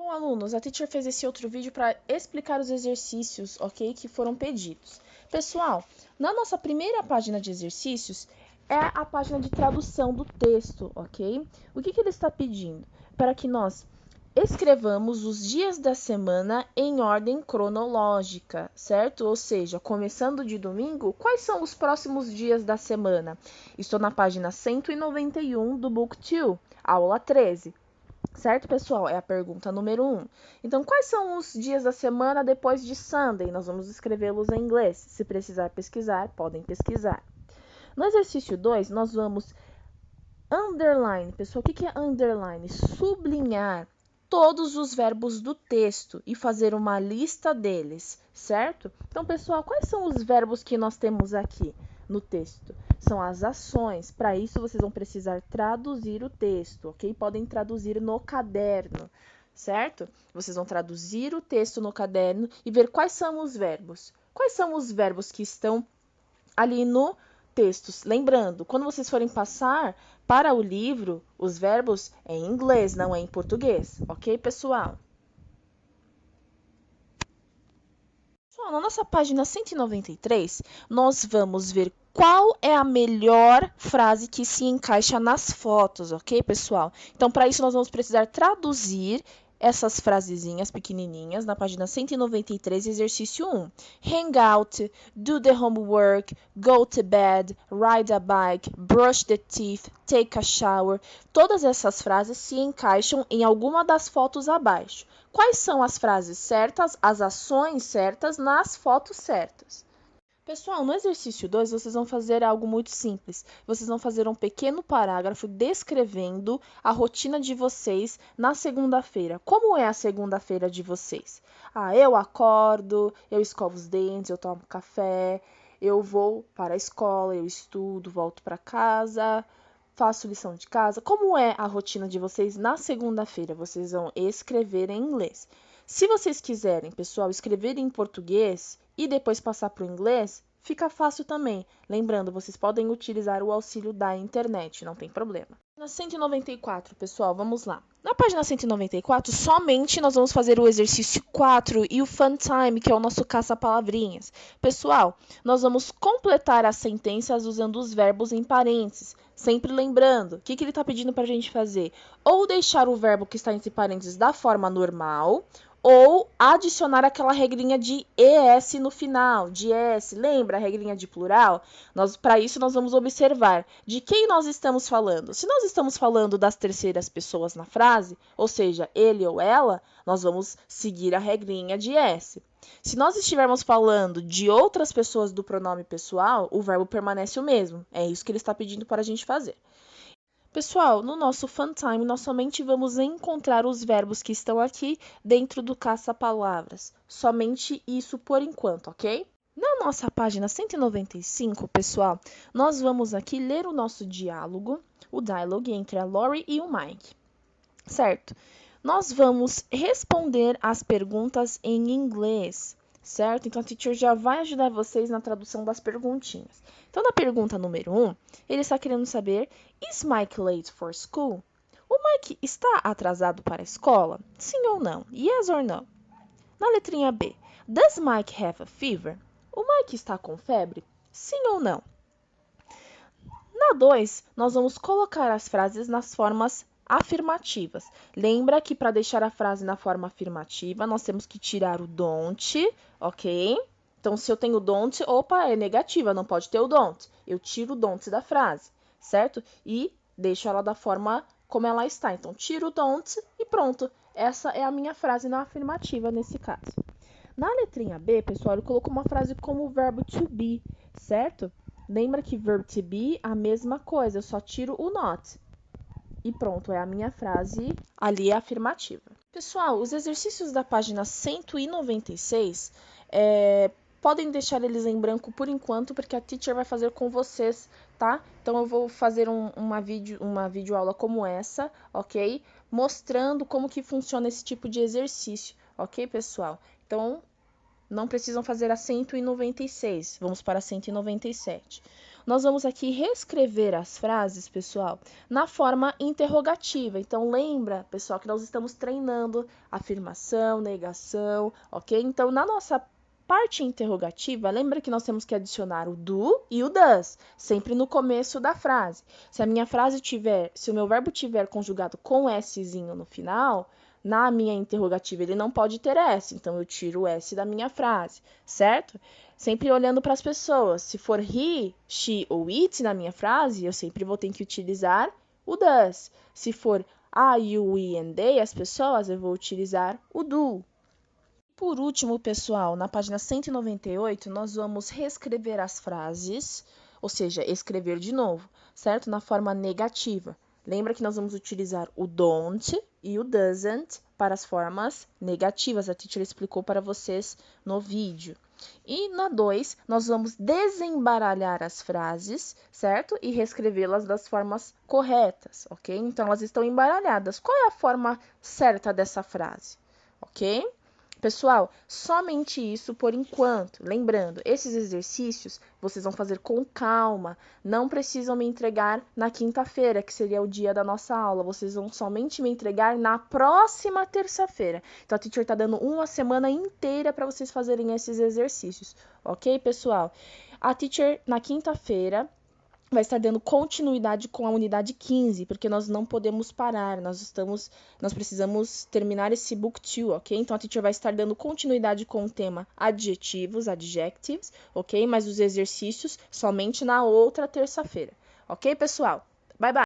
Bom, alunos, a teacher fez esse outro vídeo para explicar os exercícios, ok, que foram pedidos. Pessoal, na nossa primeira página de exercícios é a página de tradução do texto, ok? O que ele está pedindo? Para que nós escrevamos os dias da semana em ordem cronológica, certo? Ou seja, começando de domingo, quais são os próximos dias da semana? Estou na página 191 do Book 2, aula 13. Certo, pessoal? É a pergunta número 1. Então, quais são os dias da semana depois de Sunday? Nós vamos escrevê-los em inglês. Se precisar pesquisar, podem pesquisar. No exercício 2, nós vamos underline. Pessoal, o que é underline? Sublinhar todos os verbos do texto e fazer uma lista deles, certo? Então, pessoal, quais são os verbos que nós temos aqui no texto? São as ações. Para isso, vocês vão precisar traduzir o texto, ok? Podem traduzir no caderno, certo? Vocês vão traduzir o texto no caderno e ver quais são os verbos. Quais são os verbos que estão ali no texto? Lembrando, quando vocês forem passar para o livro, os verbos é em inglês, não é em português, ok, pessoal? Na nossa página 193, nós vamos ver qual é a melhor frase que se encaixa nas fotos, ok, pessoal? Então, para isso, nós vamos precisar traduzir essas frasezinhas pequenininhas na página 193, exercício 1. Hang out, do the homework, go to bed, ride a bike, brush the teeth, take a shower. Todas essas frases se encaixam em alguma das fotos abaixo. Quais são as frases certas, as ações certas nas fotos certas? Pessoal, no exercício 2, vocês vão fazer algo muito simples. Vocês vão fazer um pequeno parágrafo descrevendo a rotina de vocês na segunda-feira. Como é a segunda-feira de vocês? Eu acordo, eu escovo os dentes, eu tomo café, eu vou para a escola, eu estudo, volto para casa, faço lição de casa. Como é a rotina de vocês na segunda-feira? Vocês vão escrever em inglês. Se vocês quiserem, pessoal, escrever em português e depois passar para o inglês, fica fácil também. Lembrando, vocês podem utilizar o auxílio da internet, não tem problema. Na 194, pessoal, vamos lá. Na página 194, somente nós vamos fazer o exercício 4 e o fun time, que é o nosso caça-palavrinhas. Pessoal, nós vamos completar as sentenças usando os verbos em parênteses. Sempre lembrando, o que ele está pedindo para a gente fazer? Ou deixar o verbo que está entre parênteses da forma normal, ou adicionar aquela regrinha de ES no final, de S. Lembra a regrinha de plural? Para isso, nós vamos observar de quem nós estamos falando. Se nós estamos falando das terceiras pessoas na frase, ou seja, ele ou ela, nós vamos seguir a regrinha de S. Se nós estivermos falando de outras pessoas do pronome pessoal, o verbo permanece o mesmo. É isso que ele está pedindo para a gente fazer. Pessoal, no nosso Fun Time, nós somente vamos encontrar os verbos que estão aqui dentro do caça-palavras. Somente isso por enquanto, ok? Na nossa página 195, pessoal, nós vamos aqui ler o nosso diálogo, o dialogue entre a Lori e o Mike, certo? Nós vamos responder as perguntas em inglês, certo? Então, a teacher já vai ajudar vocês na tradução das perguntinhas. Então, na pergunta número 1, ele está querendo saber: Is Mike late for school? O Mike está atrasado para a escola? Sim ou não? Yes or no? Na letrinha B, Does Mike have a fever? O Mike está com febre? Sim ou não? Na 2, nós vamos colocar as frases nas formas afirmativas. Lembra que para deixar a frase na forma afirmativa, nós temos que tirar o don't, ok? Então, se eu tenho don't, opa, é negativa, não pode ter o don't. Eu tiro o don't da frase, certo? E deixo ela da forma como ela está. Então, tiro o don't e pronto. Essa é a minha frase na afirmativa nesse caso. Na letrinha B, pessoal, ele colocou uma frase como o verbo to be, certo? Lembra que verbo to be, a mesma coisa, eu só tiro o not. E pronto, é a minha frase ali afirmativa. Pessoal, os exercícios da página 196, podem deixar eles em branco por enquanto, porque a teacher vai fazer com vocês, tá? Então, eu vou fazer uma videoaula como essa, ok? Mostrando como que funciona esse tipo de exercício, ok, pessoal? Então, Não precisam fazer a 196. Vamos para a 197. Nós vamos aqui reescrever as frases, pessoal, na forma interrogativa. Então, lembra, pessoal, que nós estamos treinando afirmação, negação, ok? Então, na nossa parte interrogativa, lembra que nós temos que adicionar o do e o does, sempre no começo da frase. Se a minha frase tiver, se o meu verbo tiver conjugado com szinho no final, na minha interrogativa ele não pode ter S, então eu tiro o S da minha frase, certo? Sempre olhando para as pessoas. Se for he, she ou it na minha frase, eu sempre vou ter que utilizar o does. Se for I, you, we and they, as pessoas, eu vou utilizar o do. Por último, pessoal, na página 198, nós vamos reescrever as frases, ou seja, escrever de novo, certo? Na forma negativa. Lembra que nós vamos utilizar o don't e o doesn't para as formas negativas. A teacher explicou para vocês no vídeo. E na 2, nós vamos desembaralhar as frases, certo? E reescrevê-las das formas corretas, ok? Então, elas estão embaralhadas. Qual é a forma certa dessa frase, ok? Pessoal, somente isso por enquanto. Lembrando, esses exercícios vocês vão fazer com calma. Não precisam me entregar na quinta-feira, que seria o dia da nossa aula. Vocês vão somente me entregar na próxima terça-feira. Então, a teacher está dando uma semana inteira para vocês fazerem esses exercícios. Ok, pessoal? A teacher, na quinta-feira, vai estar dando continuidade com a unidade 15, porque nós não podemos parar, nós precisamos terminar esse book 2, ok? Então, a teacher vai estar dando continuidade com o tema adjetivos, adjectives, ok? Mas os exercícios somente na outra terça-feira, ok, pessoal?